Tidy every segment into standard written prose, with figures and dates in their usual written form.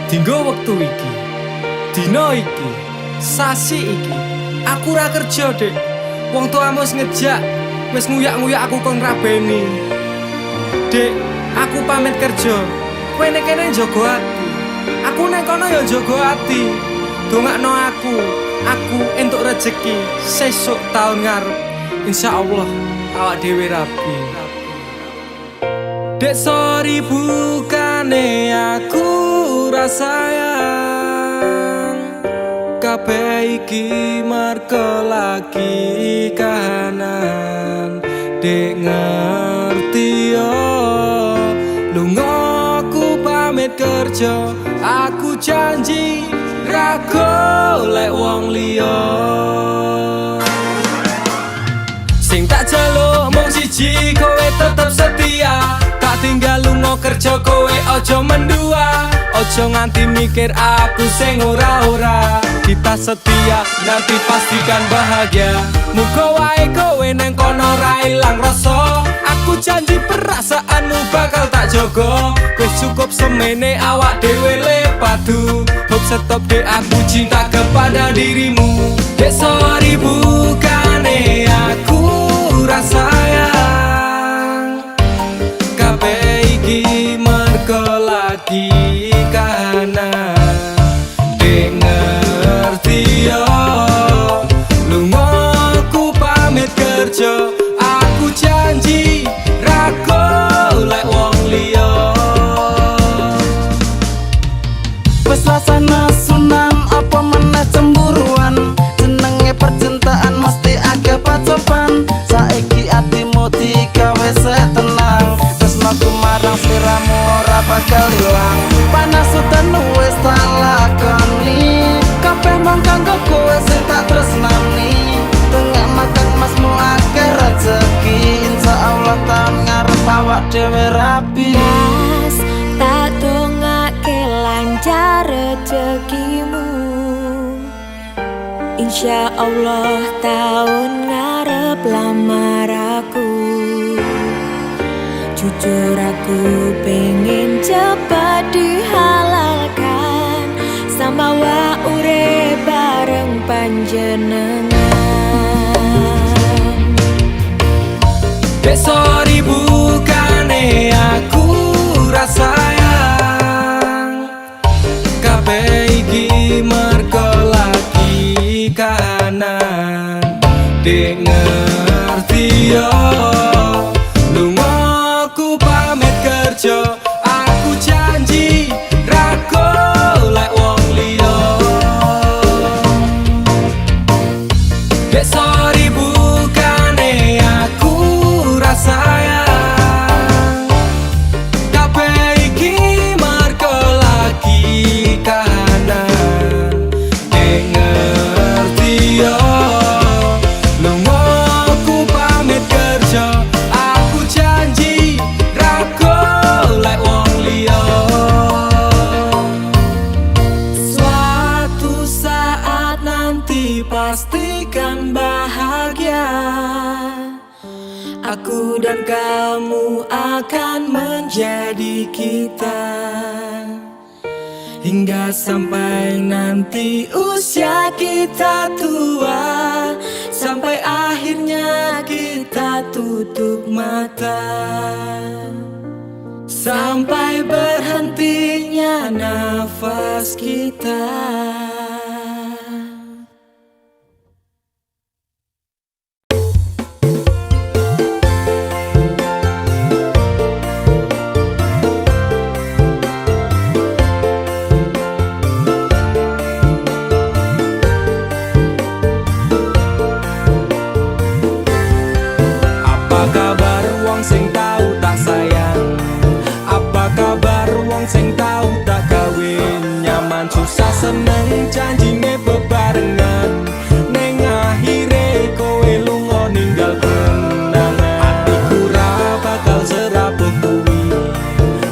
Dinggo wektu iki, dina iki, sasi iki, aku ora kerja, Dek. Wong tuamu wis ngejak, wis nguyak-nguyak aku kon ngrabeni. Dek, aku pamit kerja. Kowe nek kene njaga ati. Aku nek kono ya njaga ati. Dongakno aku entuk rejeki sesuk taun ngarep. Insyaallah awak dhewe rapi. Dek sorry bukane aku sayang, kabeh iki merko lagi kahanan. Dek ngerti yo, lunga aku pamit kerja. Aku janji ra golek wong liya. Sing tak jaluk mung siji, kowe tetep setia. Tak tinggal lunga kerja, kowe ojo mendua. Ojo nganti mikir aku sing ora-ora. Kita setia, nanti pastikan bahagia. Muga wae kowe neng kono ra ilang rasa. Aku janji perasaanmu bakal tak jogo. Wis cukup semene awak dhewe le padu. Hope stop dek, aku cinta kepada dirimu. Dek sorry bukane aku rasa sayang, kabeh iki mergo lagi kahanan. Dek ngerti yo, lunga aku pamit kerja. Aku janji ra golek wong liya. Wes rasane sunan apa meneh cemburuan. Jenenge percintaan mesti agak pacoban. Saiki atimu digawe tenang. Tresnaku marang sliramu ora bakal ilang. Panas udan wis tak lakoni. Kabeh mung kanggo kowe sing tak tresnani. Tengah makan masmu akeh rezeki. Insyaallah taun ngarep awak dhewe rapi. Mas, tak dongake lancar rezekimu. Insyaallah tahun ngarep lamar aku. Jujur aku pengen cepat dihalalkan, sama wa urip bareng panjenengan. Dek sorry bukane aku rasa sayang, kabeh iki mergo lagi kahanan. Dek ngerti yo, lunga aku pamit kerja. Aku janji ra golek wong liya. Dek sorry bukane aku rasa sayang, kabeh iki mergo lagi kahanan. Dek ngerti yo, lunga aku pamit kerja. Aku janji ra golek wong liya. Suatu saat nanti pastikan bahagia. Aku dan kamu akan menjadi kita, hingga sampai nanti usia kita tua. Sampai akhirnya kita tutup mata, sampai berhentinya nafas kita. Apa kabar wong sing tau tak sayang? Apa kabar wong sing tau tak kawin? Nyaman susah seneng janjine bebarengan. Neng akhire kowe lunga ninggal kenangan. Atiku ra bakal serabut kuwi.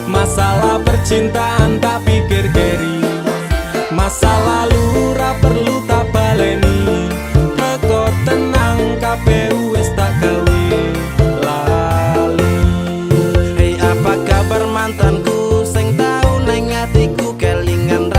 Masalah percintaan tak pikir keri. Masa lalu ra perlu tak baleni. Teko tenang kabeh wis tak gawe lali. Hey, apa kabar mantanku sing tau neng atiku kelingan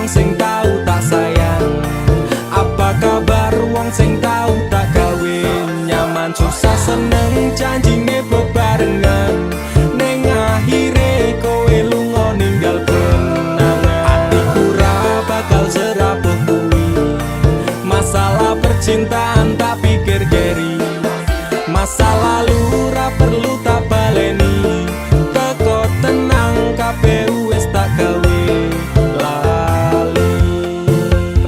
wong sing tau tak sayang? Apa kabar wong sing tau tak gawe nyaman susah seneng janjine bebarengan ning akhire kowe lunga ninggal kenangan. Atiku ra bakal serapuh kuwi masalah percintaan tak pikir keri. Masa lalu ra perlu tak baleni teko tenang kabeh wis tak gawe lali.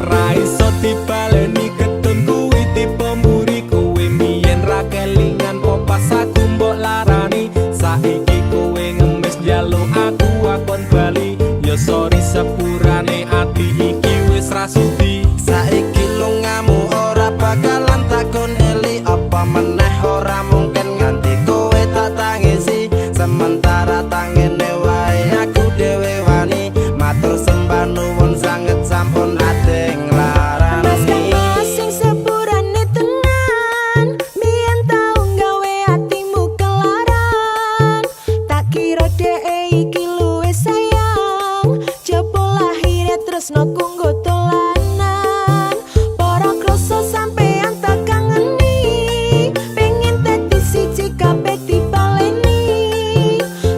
Ra iso dibaleni ketun kuwi tipe mburi kowe mien ra kelingan po pas aku mbok larani. Saiki kowe ngemis njaluk aku akon bali ya sorry sepurane ati iki wis ra sudi. Saiki lungamu ora bakalan takon eli apa meneh ora mungkin nganti kowe tak tangisi. Sementara tangene wae aku dhewe wani matur sembah nuwun sanget sampun ate nglarani. Masing sepurane tenan mien tau gawe atimu kelaran. Tak kira dhek iki luwih sayang jebul lahire tresno kanggo dolanan. Para kroso sampean tak kangeni pengen dadi siji kabeh dibaleni.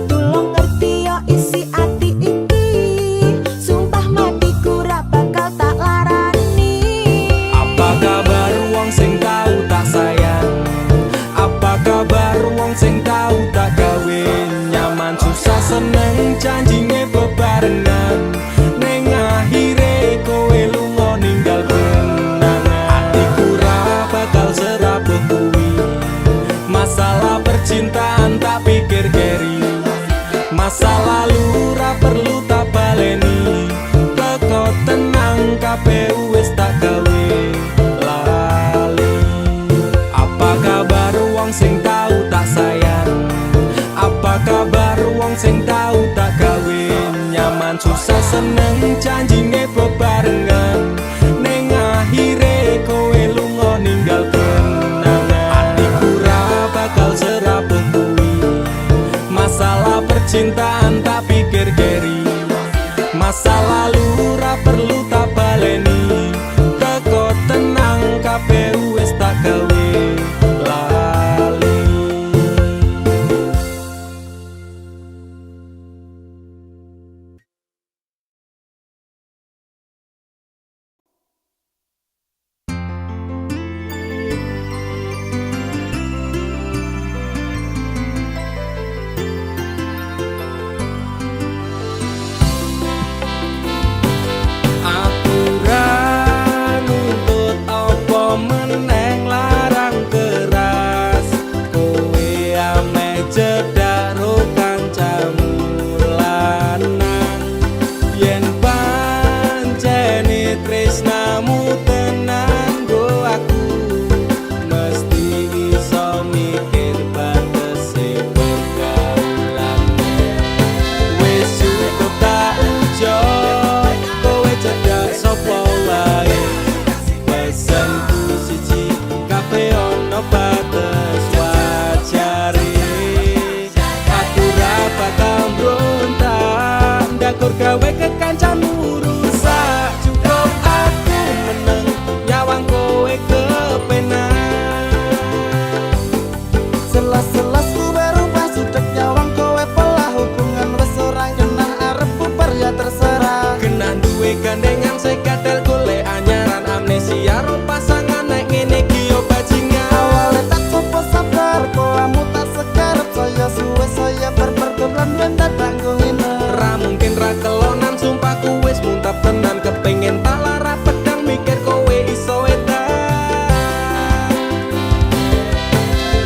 Tulung ngerti yo isi ati iki sumpah matiku ra bakal tak larani. Apa kabar wong sing tau tak sayang? Apa kabar wong sing tau tak gawe nyaman susah seneng janjine bebarengan ning akhire kowe lunga ninggal kenangan. Atiku ra bakal serapuh kuwi masalah percintaan tak pikir keri. Masa lalu ra perlu tak baleni teko tenang kabeh wis tak gawe lali. Apa kabar wong sing tau tak sayang? Apa kabar wong sing tau tak gawe nyaman susah seneng janjine bebarengan ning akhire kowe lunga ninggal kenangan. Atiku ra bakal serapuh kuwi masalah percintaan tak pikir keri. Masa lalu ra perlu tak baleni teko tenang kabeh wis tak gawe lali. Aturan nuntut apa meneng larang keras kowe ame cedak ro kancamu lanang. Yen pancene tresnamu tenan go aku mesti iso mikir batese pergaulan. Wis cukup tak ujuk kowe cedak sapa wae. Pesanku siji kabeh ono batas wajare. Aku ra bakal mbrontak ndakur gawe kekancanmu rusak. Cukup aku meneng nyawang kowe kepenak. Selas-selas kowe rubah sudek nyawang kowe pelah hubungan wis ora genah arep bubar ya terserah. Kena duwe gandengan sekadel golek anyaran amnesia ro pasangan nek ngene iki yo bajingan. Awalnya tak coba sabar kowamu tak sekarep saya suwe saya berperdolan ben tak tanggung ini. Ra mungkin ra kelonan sumpahku wis muntap tenan kepengin tak lara pedang mikir kowe iso edan.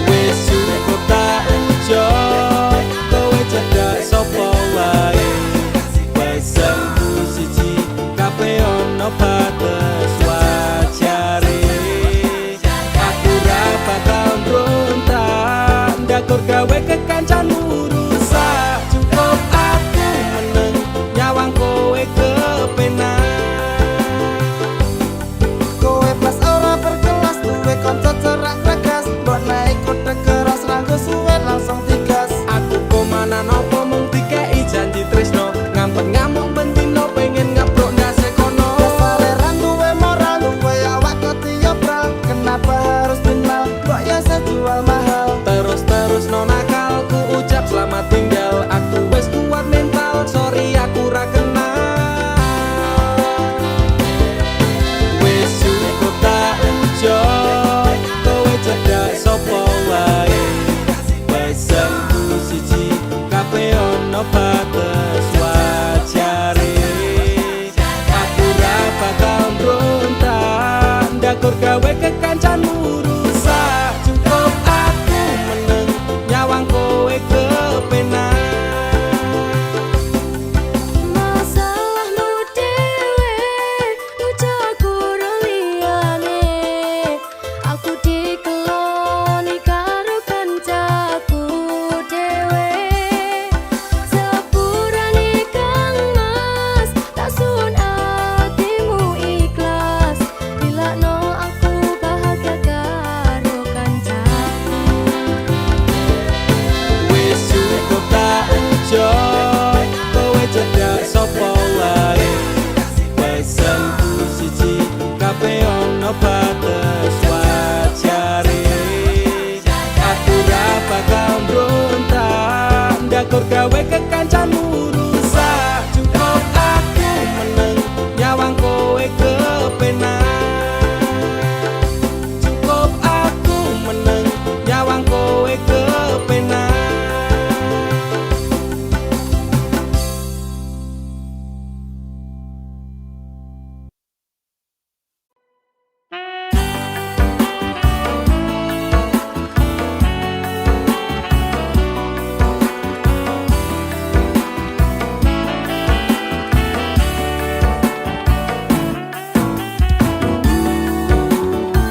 Wis cukup tak ujuk kowe cedak sapa wae. Pesanku siji kabeh ono batas wajare. Aku ra bakal mbrontak ndakur gawe kekancanmu rusak. Cukup aku meneng nyawang kowe kepenak. Kowe pas ora berkelas duwe kanca cerak regas mbok naik kode keras ranggo suwe langsung digas. Aku komana nopo mung dikei janji tresno ngampet ngamuk bendino pengen ngabrok ndase kono. gawe kekancanmu rusak. Cukup aku meneng nyawang kowe kepenak. Cukup aku meneng nyawang kowe kepenak.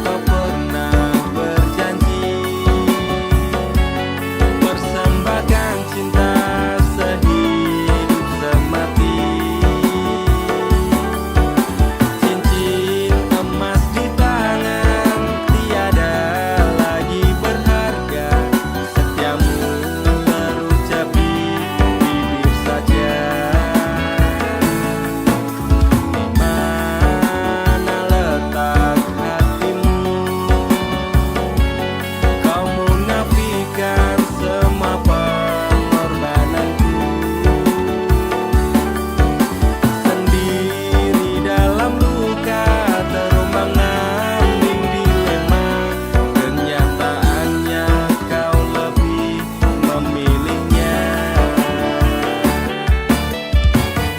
Kau pernah berjanji persembahkan cinta sehidup semati. Cincin emas di tangan tiada lagi berharga. Setiamu terucap di bibir saja. Di mana letak hatimu? Kau munafikan semua pengorbananku. Sendiri dalam luka terombang-ambing dilema. Kenyataannya kau lebih memilihnya.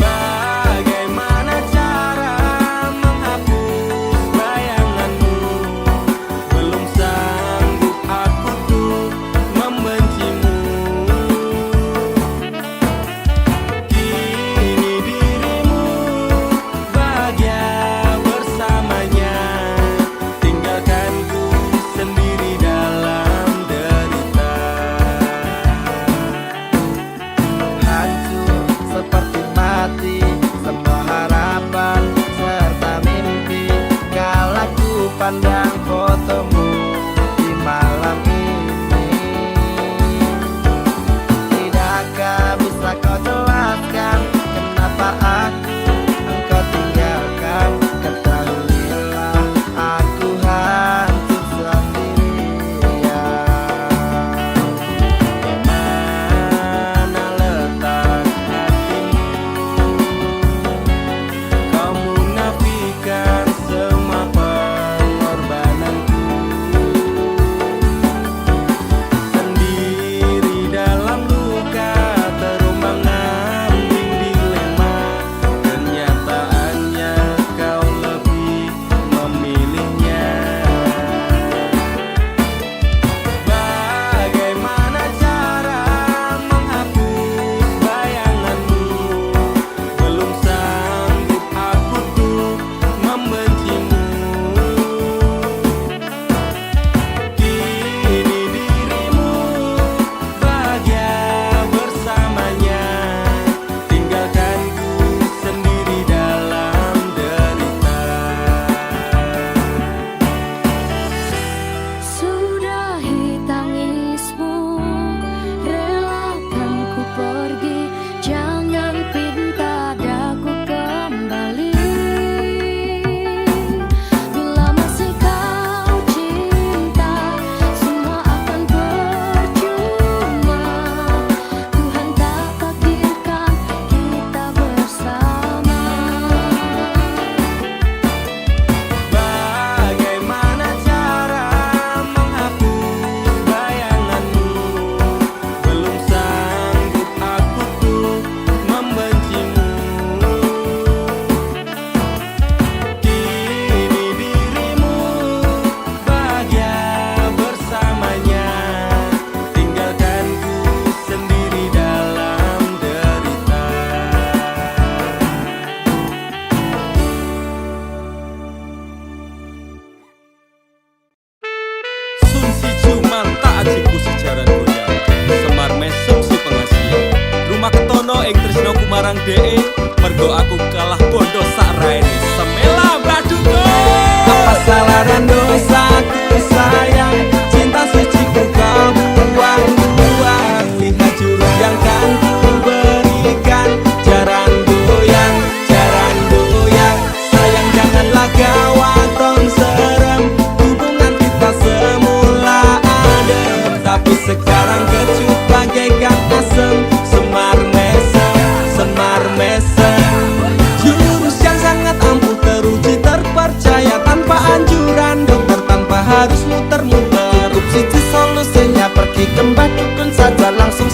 Bagaimana cara menghapus bayanganmu? Belum sanggup aku tuh membencimu. Kini dirimu bahagia bersamanya. Tinggalkanku sendiri dalam derita. Hancur seperti mati semua harapan serta mimpi. Kala ku pandang fotomu di malam ini, tidakkah bisa kau jelaskan kenapa aku engkau tinggalkan? Ketahuilah aku hancur sendirian. Di mana letak hatimu? Kau munafikan semua pengorbananku. Sendiri dalam luka terombang-ambing dilema. Kenyataannya kau lebih memilihnya. Bagaimana cara menghapus bayanganmu? Belum sanggup aku tuh membencimu. Kini dirimu bahagia bersamanya. Tinggalkanku sendiri dalam derita. Sudahi tangismu, relakan ku pergi. Jangan pinta daku kembali. Bila masih kau cinta, semua akan percuma. Tuhan tak takdirkan kita bersama. Bagaimana cara menghapus bayanganmu? Belum sanggup aku tuh membencimu. Kini dirimu bahagia bersamanya. Tinggalkanku sendiri dalam derita. Sun si cuman tak ajiku sejaran goyang. Semar mesem si pengasihan. Rumah ketono ing tresno kumarang dee. Mergo aku kalah bondo sak raine. Semela braduko. Apa salaran dosaku sayang? Cinta suciku kau buang-buang. Lihat jurus yang kan ku berikan. Jaran goyang, jaran goyang. Sayang janganlah kau atong serem. Hubungan kita semula adem, tapi sekarang kecut bagaikan asem. Semar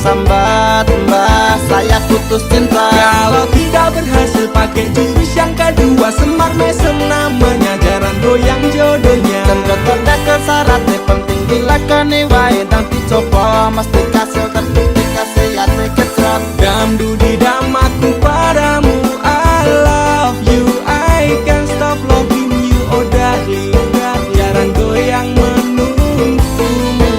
sambat mbah, saya putus cinta. Kalau tidak berhasil pakai jurus yang kedua, semar mesem namanya, jarang goyang jodohnya. Dan kotornya ke syaratnya penting dilakoni wae, dan dicoba mesti kasil terbukti kasih hati kecot. Damdu di damaku padamu, I love you, I can't stop loving you, oh darling, jarang goyang menunggumu.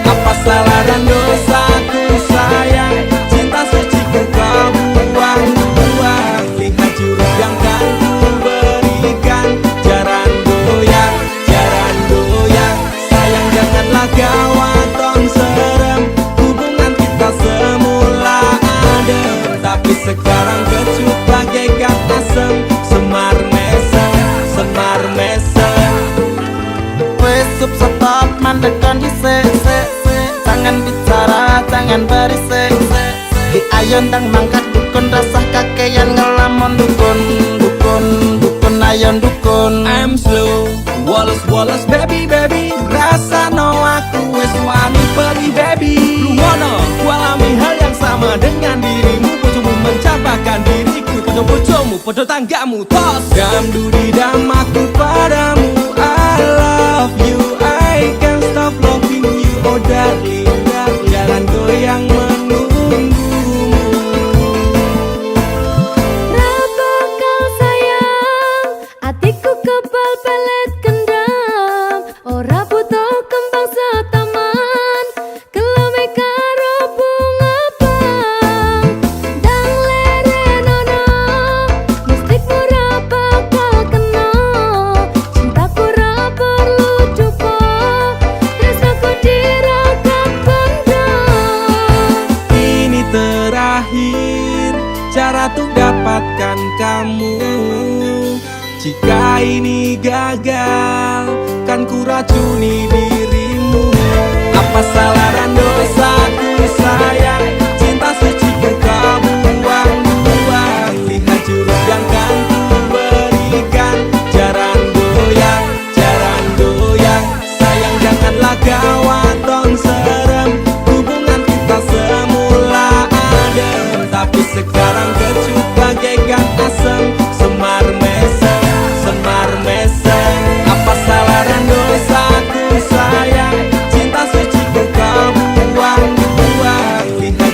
Apa salah dan dosaku sayang, cinta suci kau buang-buang. Lihat jurus yang kan ku berikan, jarang goyang, sayang janganlah kau tong serem. Hubungan kita semula adem, tapi sekarang kecut bagaikan asem. Semar mesem, semar mesem. Wes stop mandekan di se, jangan bicara, jangan berisik. Di ayon dang mangkat dukun, rasah kakean ngelamun dukun, dukun ayon dukun. I'm slow, Wallace baby, rasa no aku wes wani pergi baby. Lumono, ku alami hal yang sama dengan dirimu. Bojomu mencapakan diriku, bojomu, bojo tanggamu tos. Damdu di damaku padamu, I love you, I can't stop loving you, oh darling, jangan goyang menunggumu. Rapa kau sayang, hatiku kebal pelet kendam. Ora butuh kembang setaman, kelome karo bunga bang. Dang lerenono, mistikmu ra bakal kena. Cintaku ra perlu cupo, tresnaku dirakat benda. Ini terakhir cara untuk dapatkan kamu. Jika ini gagal, kan ku racuni dirimu. Apa salah dan dosaku sayang, cinta suci kau buang-buang. Lihat jurus yang kan ku berikan, jarang goyang, sayang janganlah kau tong serem. Hubungan kita semula adem, tapi sekarang kecut bagaikan asem. Semar mesem, apa salah dan dosaku sayang, cinta suci kau buang-buang. Lihat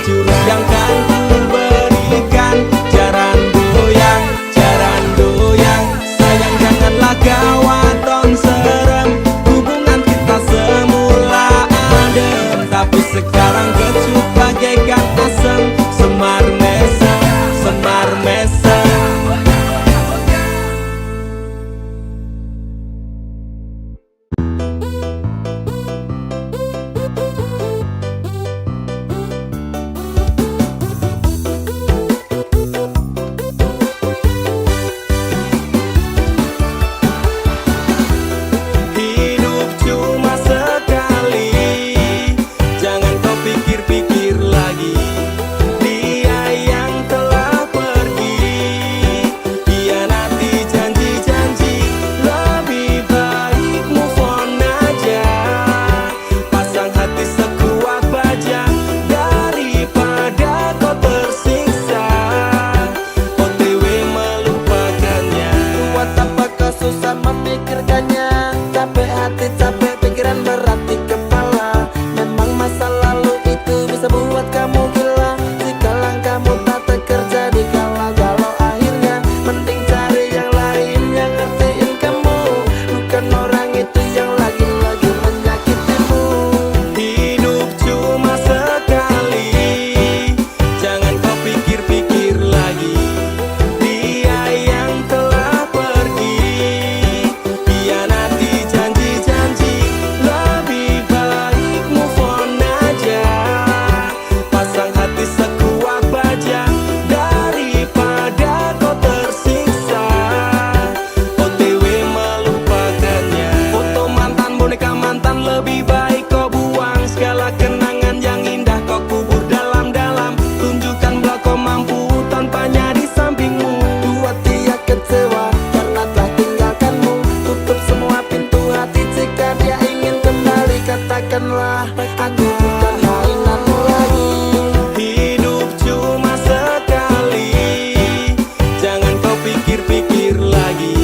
pikir-pikir lagi.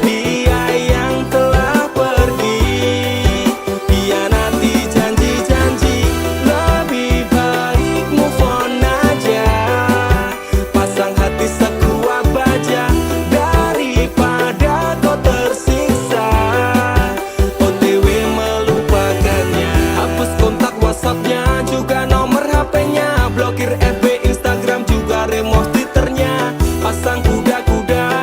Dia yang telah pergi, hianati janji-janji. Lebih baik move on aja, pasang hati sekuat baja, daripada kau tersiksa OTW melupakannya. Hapus kontak WhatsAppnya, juga nomor HP-nya, blokir FB, Instagram, juga remove Twitternya. Pasang kuda-kuda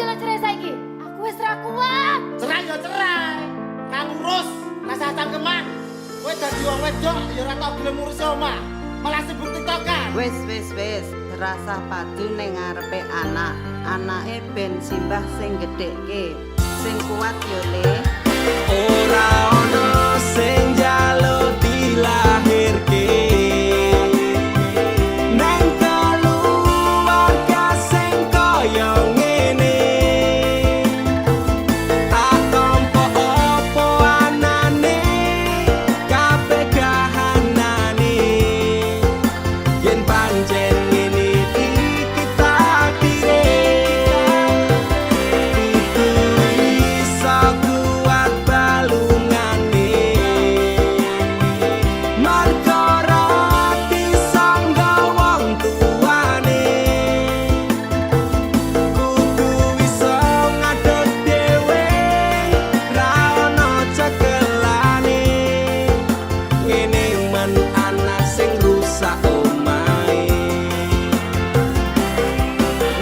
jalan cerai saiki. Aku wis ra kuat. Cerai ya cerai. Kang urus, rasa cangkeman. Kowe dadi wong wedok ya ora tau gelem ngurus omah. Malah sibuk tiktokan. Wis, terasa padu ning ngarepe anak. Anake ben simbah sing gedhekke. Sing kuat yo Le. Ora ono sing njaluk dilahirke nang keluarga sing kaya ngene. Tak tampa apa anane kabeh kahanane. Yen pancen ngene iki takdire kudu iso kuat balungane. Marga ora disangga wong tuane. Kudu iso ngadeg dhewe ra ono cekelane. Ngene men anak sing rusak omahe.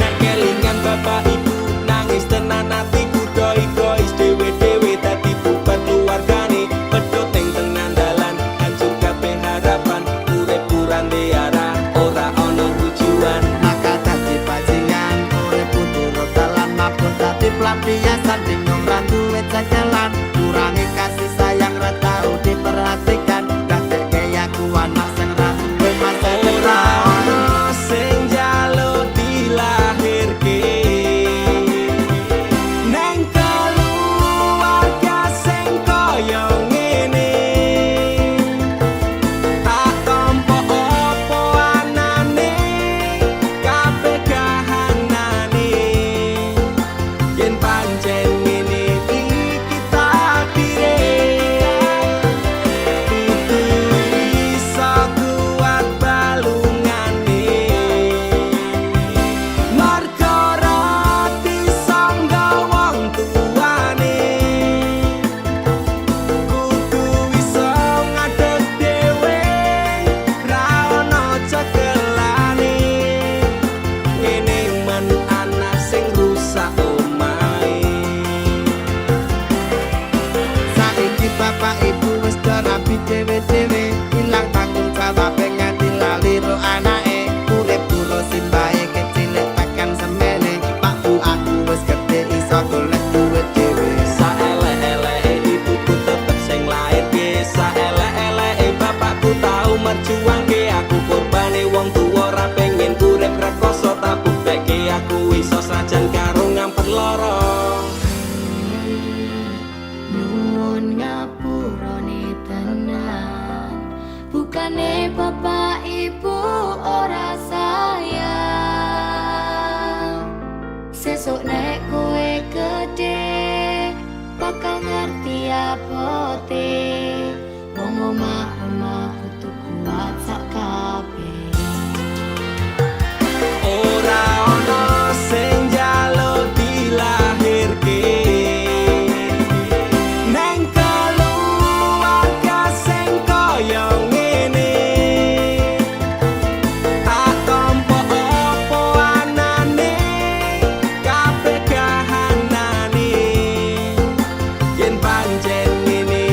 Nek kelingan bapak ibu nangis tenan atiku doi-dois dewe-dewe dadi bubar keluargane. Pedhot ning tengah dalan hancur kabeh harapan. Urip kurang arah ora ono tujuan. Maka dadi bajingan, urip kudu dalan mabuk dadi pelampiasan bingung ra duwe jalan. Kurangi kasih sayang ra tau diperhatikan. Dadekke aku anak sing ra duwe masa Ora depan. ono sing njaluk dilahirke nang keluarga sing kaya ngene. Tak tampa apa anane kabeh kahanane. Yen pancen ngene iki takdire kudu iso kuat balungane. Marga ora disangga wong tuane. Kudu iso ngadeg dhewe ra ono cekelane. Ngene men anak sing rusak omahe. Saiki bapak ibu wis rapi dhewe-dhewe, ilang tanggung jawab nganti lali ro anake. Urip kula simbahe kecilik tekan semene, Pak Bu aku wis gedhe iso golek duit dhewe. Saelek-eleke ibuku tetep sing lairke. Saelek-eleke bapakku tau merjuangke. Aku korbane wong tuwa ora pengen urip rekoso. Tak buktekke aku iso sajan karo ngampet lara. Nyuwun ngapurane tenan. Bukane bapak ibu ora sayang. Sesuk nek kowe gede bakal ngerti apote. Wong omah-omah kudu kuat sak kabeh. Ora ono sing njaluk dilahirke nang keluarga sing kaya ngene. Tak tampa apa anane kabeh kahanane. Yen pancen ngene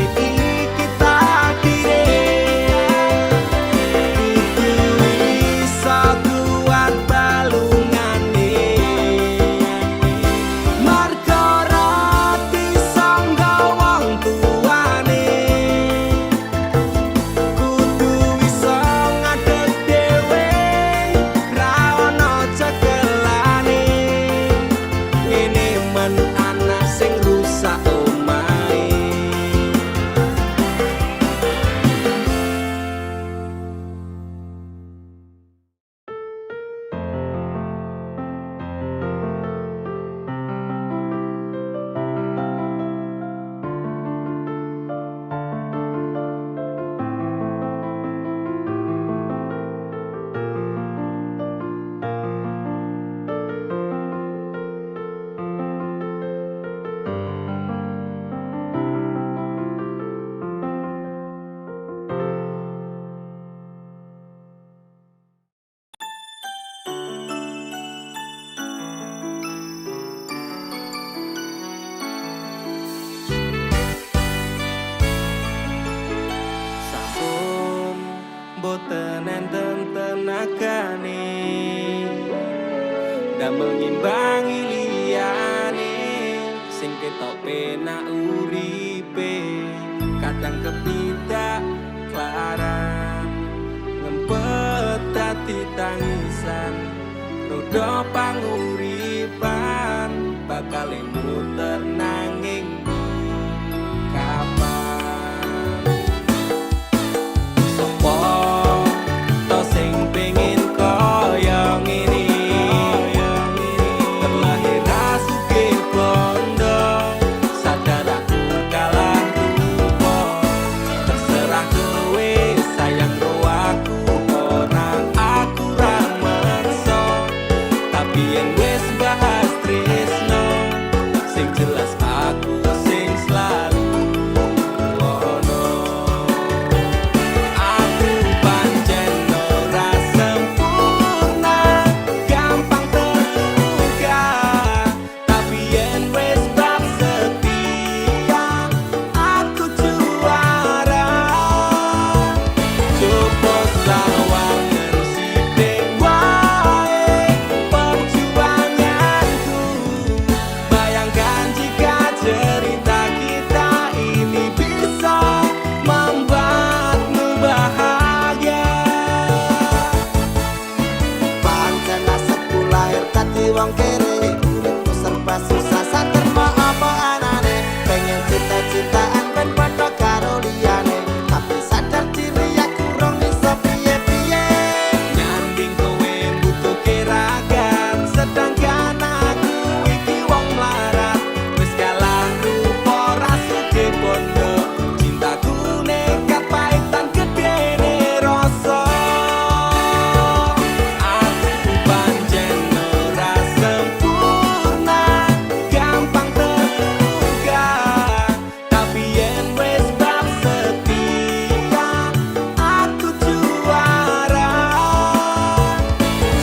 ngimbangi liyane sing ketok penak uripe kadang kepidak kelaran ngempet dadi tangisan roda panguripan bakal muter nanging kapan sopo to sing pengen koyo ngene terlahir rasuke bondo sadar aku kalah rupa terserah kowe sayang ro aku ora aku ra maksa tapi yen wis bahas tresno sing jelas aku sing selalu ono aku pancen ora sempurna gampang terluka tapi yen wis bab setia aku juara coba sawangan sithik wae perjuanganku bayangkan jika cerita kita ini bisa membuatmu bahagia Pancen nasibku lahir dadi wong kere uripku serba susah saterma apa anane pengen cinta-cintaan ben padha karo liyane tapi sadar diri aku rong iso piye-piye nyanding kowe butuh keragan sedangkan aku iki wong melarat wis kalah rupa rasuke bondo cintaku nekat paitan gedene rasa aku pancen ora sempurna gampang terluka tapi yen wis bab setia aku juara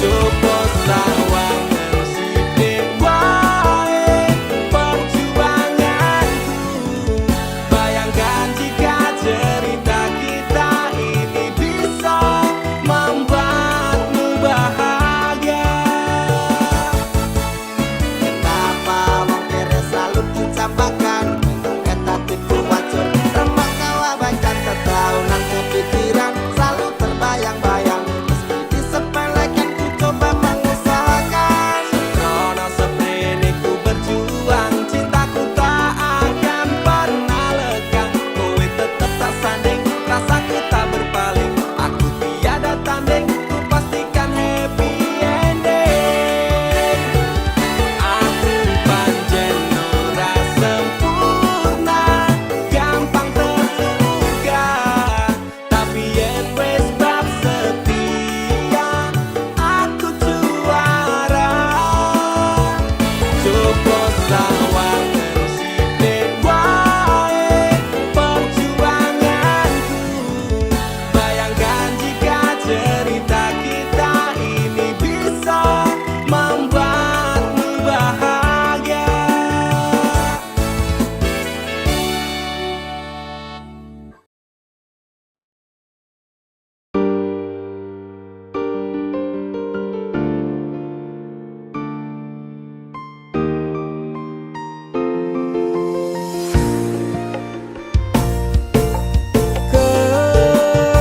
coba sawangan sithik wae perjuanganku bayangkan jika cerita kita ini bisa membuatmu bahagia Kenapa wong kere selalu dicampakan Eta tipu wajur remak kawabacan Setaunan kepikiran selalu terbayang-bayang Meski disepelekan ku coba mengusahakan Rono seprene ku berjuang cintaku tak akan pernah lekang kowe tetep tak sanding rasaku tak berpaling aku tiada tanding ku pastikan happy ending aku pancen ora sempurna gampang terluka tapi yen wis bab setia aku juara coba sawangan sithik wae perjuanganku bayangkan jika cerita kita ini bisa membuatmu bahagia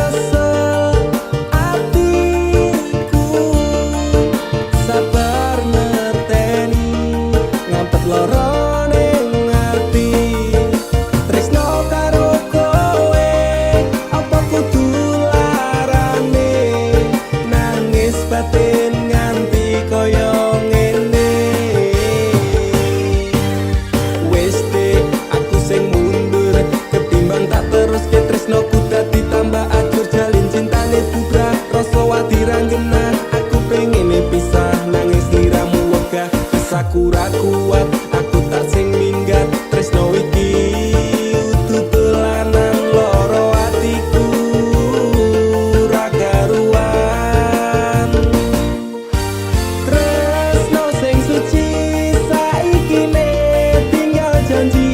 kesel atiku sabar ngerteni ngampet lara ning ati tresno karo kowe apa kudu larane nangis batin nganti koyo ngene wis dek aku sing mundur ketimbang tak terus ke tresnoku dadi tambah ajur jalin cintane putra rasa wati ranggena aku pengen pisah nangis liramu wegah bisaku ra kuat aku tak sing minggat tresno iki utuh dolanan loro atiku ra karuan tresno sing suci saiki ne tinggal janji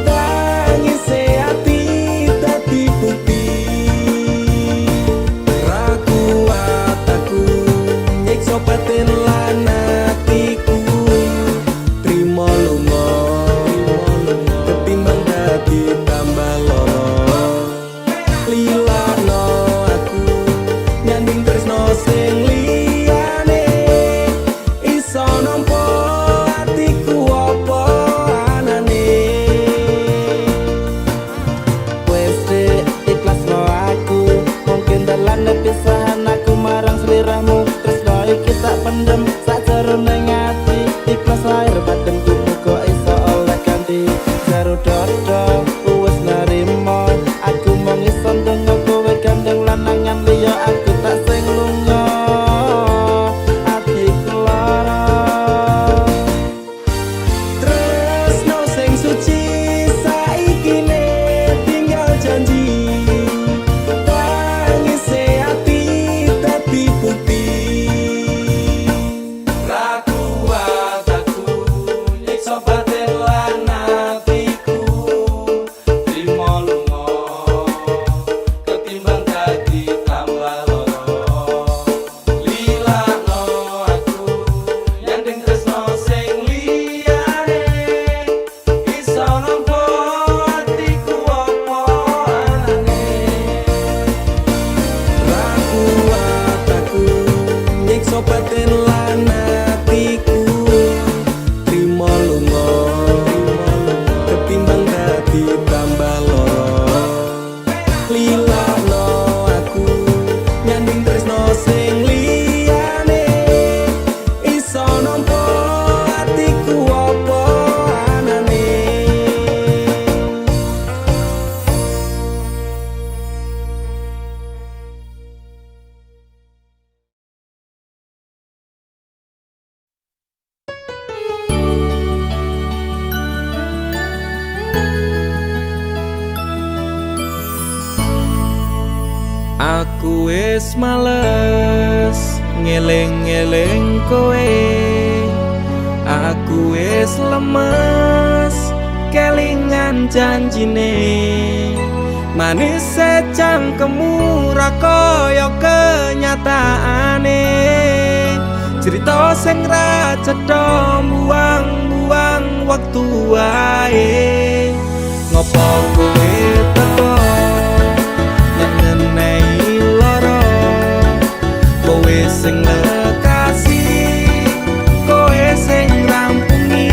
tangis ati dadi bukti ra kuat aku nyiksa batin lanang nampa atiku apa anane. Wes dek ikhlas no aku, mungkin dalan pisahan aku marang seliramu. Tresno iki tak pendem sakjerone ati, ikhlas lahir batinku kok iso oleh ganti. Jero dodo wes narimo, aku mung iso ndonga kowe gandeng lanangan liya, aku tak sing lunga atiku lara. Tresno sing suci saiki ne tinggal janji, tangise ati dadi putih. Ragu aku nyiksa batin lan atiku, trimo lunga ketimbang dadi tambah loro. Lilakno aku nyanding tresno sing liyane, iso nampa atiku apa anane. Ragu aku nyiksa batin lan atiku, trimo lunga ketimbang dadi tambah loro. Lilakno aku nyanding tresno sing liyane, iso nampa atiku apa anane. Aku wis males ngeling-eling kowe, aku wis lemes kelingan janjine. Manis secangkemmu ra kaya kenyataane, cerita sing ra cetha buang-buang waktu wae. Ngopo kowe teko nek ngenehi lara, kowe sing lekasi, kowe sing rampungi.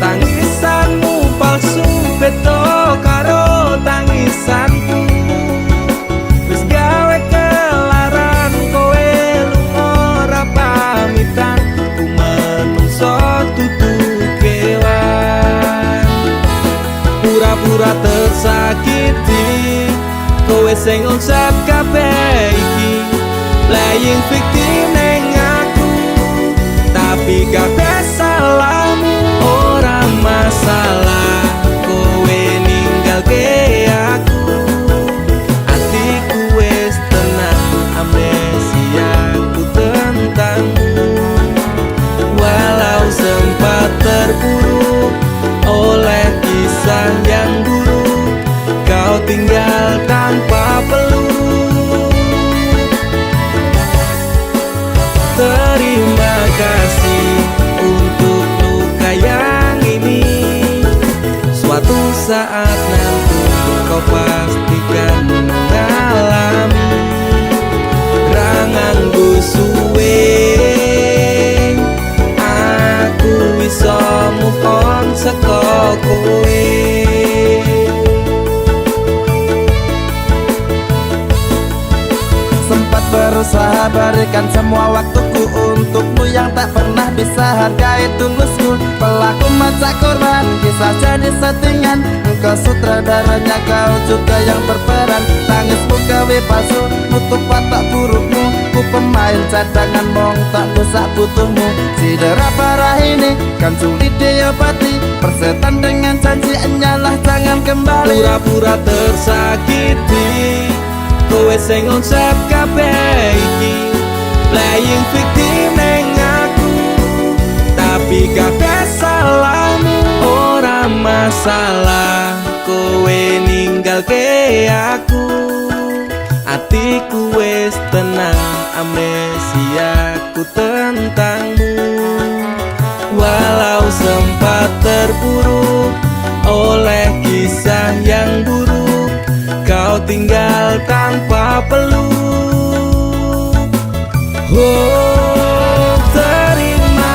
Tangisanmu palsu beda karo tangisanku, wis gawe kelaran kowe lunga ora pamitan. Ku menungso dudu kewan, pura-pura tersakiti, kowe sing ngucap kabeh iki. Playing victim neng aku, tapi kabeh salahmu. Ora masalah kowe ninggalke aku, atiku wis tenang, amnesiaku tentangmu. Walau sempat terpuruk oleh kisah yang buruk, kau tinggal tanpa peluk. Terima kasih untuk luka yang ini, suatu saat nanti kau pastikan mengalami. Rangangku suwe, aku bisa move on saka kowe. Sempat berusaha berikan semua waktuku untukmu yang tak pernah bisa hargai tulusku. Pelaku macak korban, kisah jadi settingan. Engkau sutradaranya, kau juga yang berperan. Tangismu gawe palsu, nutup watak burukmu. Ku pemain cadangan, mong tak bisa butuhmu. Cedera parah ini kan sulit diobati, persetan dengan janji enyalah jangan kembali. Pura-pura tersakiti, kowe sing ngucap kabeh iki. Playing victim neng aku, tapi kabeh salahmu. Ora masalah kowe ninggalke aku, atiku wis tenang, amnesiaku tentangmu. Walau sempat terpuruk oleh kisah yang buruk, kau tinggal tanpa peluk. Oh, terima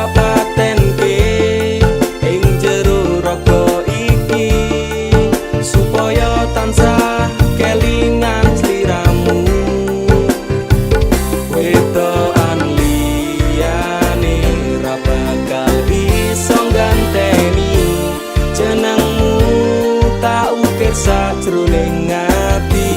ora patenke ing jero raga iki supaya tansah kelingan sliramu. Wedokan liyane ra bakal iso ganteni jenengmu tak ukir sajroning ati.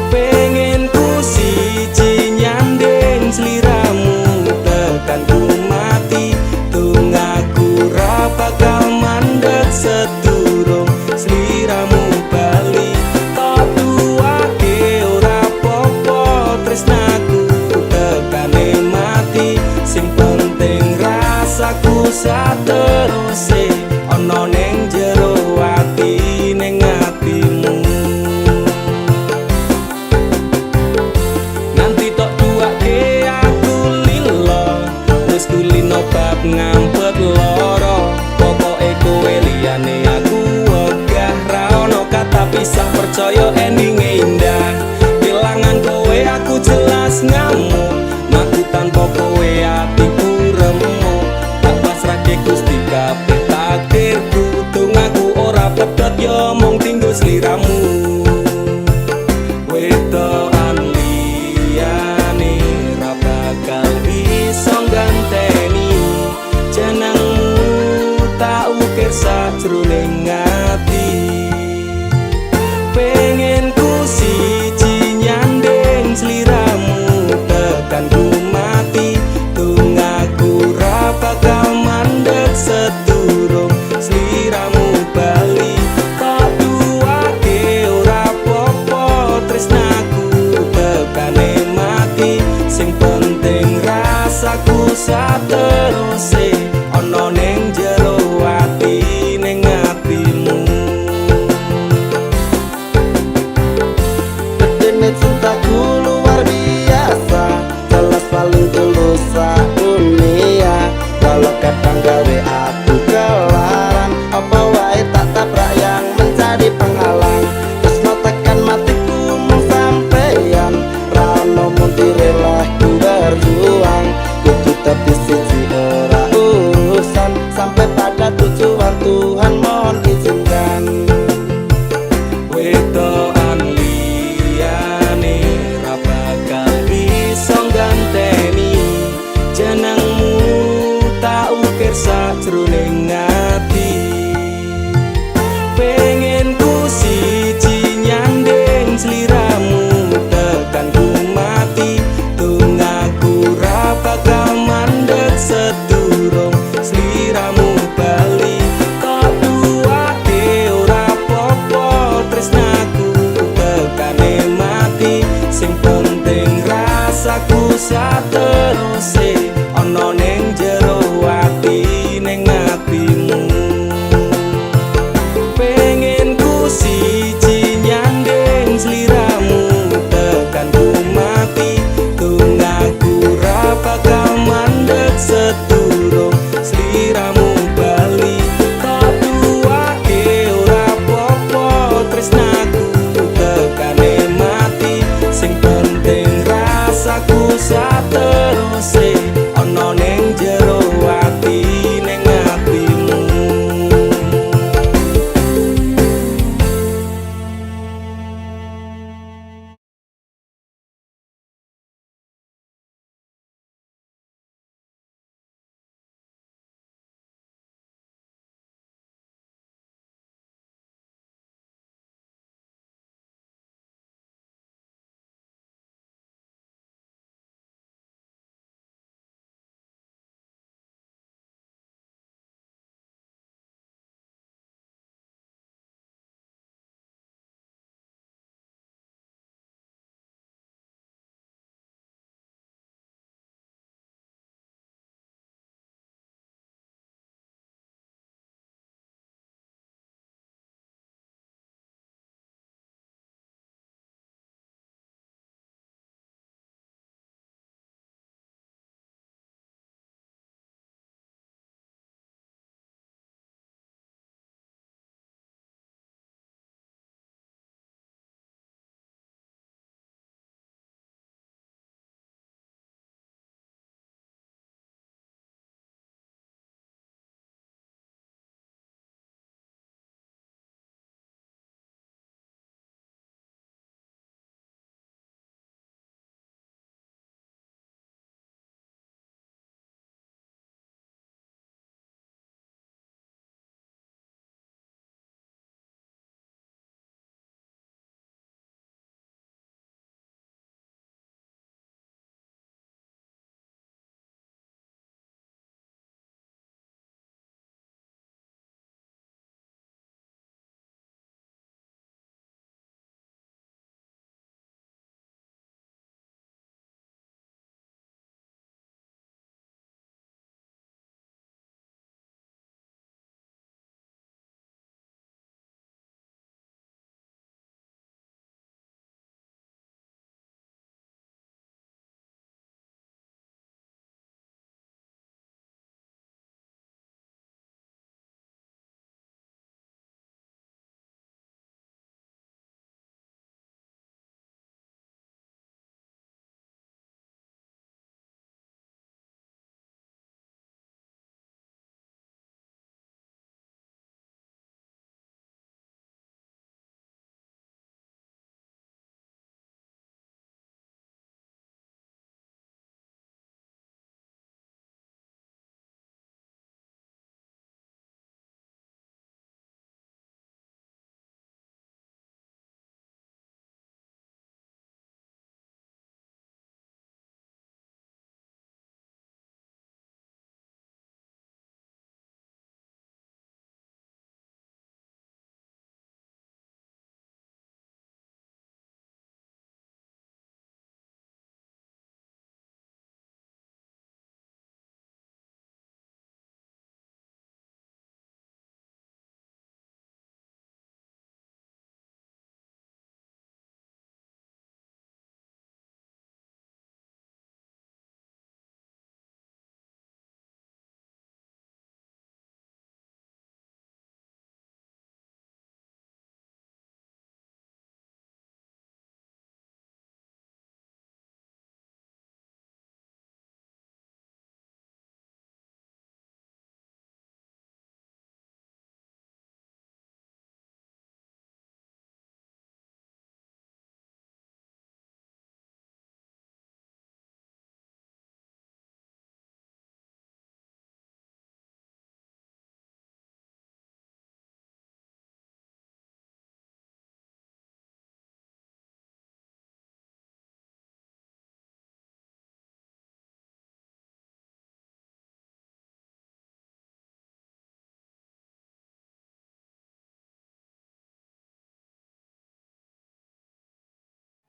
Pengen ku siji nyanding sliramu tekan ku mati, tungaku ra bakal mandeg sedurung sliramu bali. Tak duwake ora popo tresnaku tekane mati, sing penting rasaku sateruse ana ning jero ati ning atimu. Nanti tok duwake aku lilo wis kulino bab ngampet loro, pokoke kowe liyane aku wegah ra ono kata pisah, percaya endinge indah. Kelangan kowe aku jelas ngamuk, aku tanpa kowe atiku remuk. Tak pasrahke Gusti kabeh takdirku, tungaku ora pedhot yo mung tinggo sliramu. Wedokan liyane ra bakal iso ganteni jenengmu tak ukir sajroning ati. Pengen ku siji nyanding sliramu tekan ku mati, tungaku ra bakal mandeg sedurung sliramu bali. Tak duwake ora popo tresnaku tekane mati, sing penting rasaku sateruse ana ning jero ati ning atimu. Gedene cintaku luar biasa, jelas paling tulus dunia. Walau kadang gawe aku kelaran, apa wae tak tabrak yang menjadi penghalang. Tresno tekan matiku mung sampeyan, ra ono mundire lah ku berjuang. Kudu tapi siji ora urusan, sampai pada tujuan Tuhan mohon izinkan. Wedokan liyane ra bakal iso ganteni jenengmu tak ukir sajroning ati. Pengen ku siji nyanding sliramu tekan ku mati, tungaku ra bakal mandeg sedurung sliramu bali. Tak duwake ora popo tresnaku tekane mati, sing penting rasaku sateruse ana ning jero ati ning atimu. Pengen ku siji nyanding sliramu tekan ku mati, tungaku ra bakal mandeg sedurung sliramu bali. Tak duwake ora popo tresnaku tekane mati, sing penting rasaku sateruse ana ning jero ati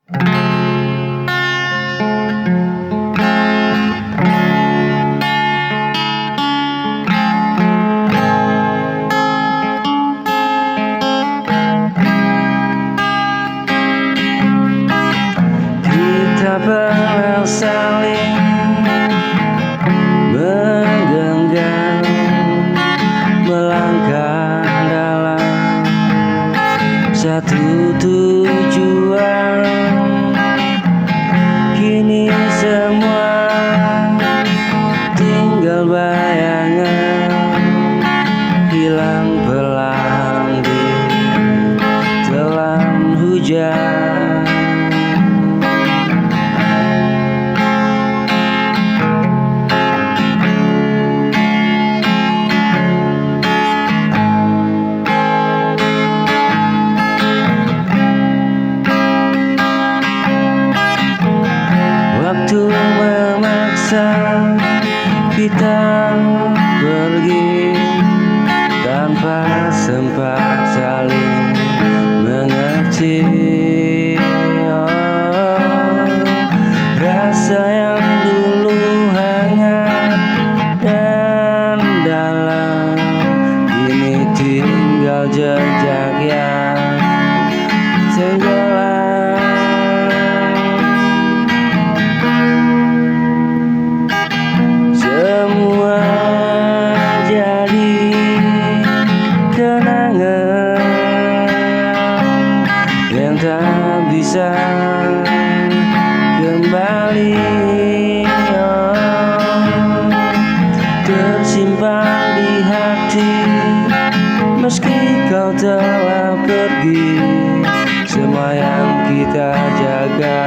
Kita pernah saling menggenggam, melangkah dalam satu tujuan. Kini semua tinggal bayangan, hilang perlahan di telan hujan. Waktu memaksa kita pergi tanpa sempat saling mengerti. Rasa yang dulu hangat dan dalam, kini tinggal jejak yang tenggelam. Semua jadi kenangan yang tak bisa kembali, tersimpan di hati meski kau telah pergi. Semua yang kita jaga